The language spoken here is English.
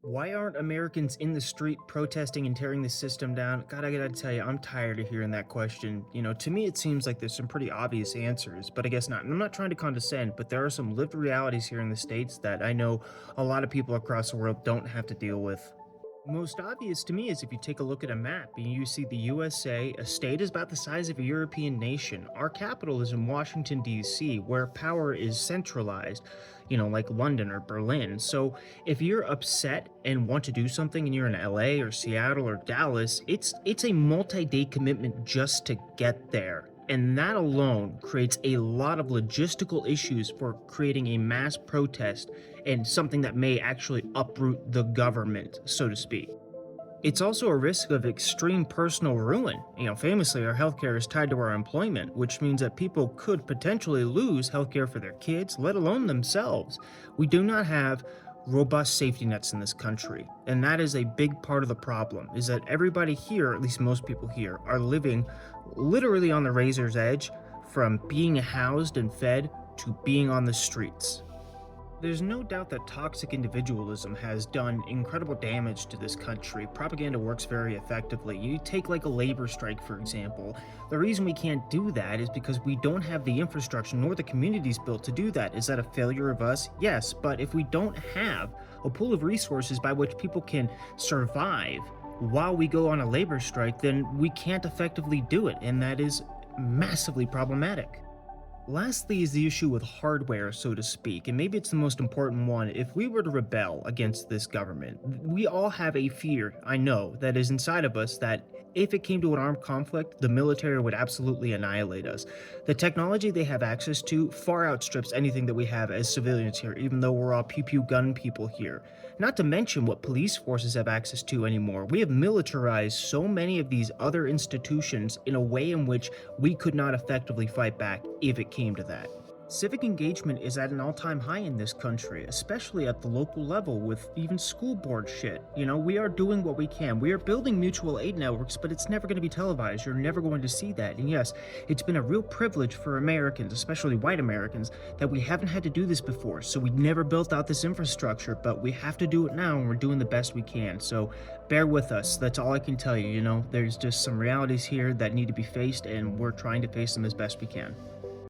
Why aren't Americans in the street protesting and tearing the system down? God, I gotta tell you, I'm tired of hearing that question. To me, it seems like there's some pretty obvious answers, but I guess not. And I'm not trying to condescend, but there are some lived realities here in the States that I know a lot of people across the world don't have to deal with. Most obvious to me is if you take a look at a map and you see the USA, a state is about the size of a European nation. Our capital is in Washington, D.C., where power is centralized, like London or Berlin. So if you're upset and want to do something and you're in LA or Seattle or Dallas, it's a multi-day commitment just to get there. And that alone creates a lot of logistical issues for creating a mass protest and something that may actually uproot the government, so to speak. It's also a risk of extreme personal ruin. Famously, our healthcare is tied to our employment, which means that people could potentially lose healthcare for their kids, let alone themselves. We do not have robust safety nets in this country, and that is a big part of the problem, is that everybody here, at least most people here, are living literally on the razor's edge from being housed and fed to being on the streets. There's no doubt that toxic individualism has done incredible damage to this country. Propaganda works very effectively. You take like a labor strike, for example. The reason we can't do that is because we don't have the infrastructure nor the communities built to do that. Is that a failure of us? Yes, but if we don't have a pool of resources by which people can survive while we go on a labor strike, then we can't effectively do it, and that is massively problematic. Lastly is the issue with hardware, so to speak, and maybe it's the most important one. If we were to rebel against this government, we all have a fear, I know, that is inside of us that if it came to an armed conflict, the military would absolutely annihilate us. The technology they have access to far outstrips anything that we have as civilians here, even though we're all pew pew gun people here. Not to mention what police forces have access to anymore. We have militarized so many of these other institutions in a way in which we could not effectively fight back if it came to that. Civic engagement is at an all-time high in this country, especially at the local level with even school board shit. We are doing what we can. We are building mutual aid networks, but it's never going to be televised. You're never going to see that. And yes, it's been a real privilege for Americans, especially white Americans, that we haven't had to do this before. So we never built out this infrastructure, but we have to do it now, and we're doing the best we can. So bear with us. That's all I can tell you. There's just some realities here that need to be faced, and we're trying to face them as best we can.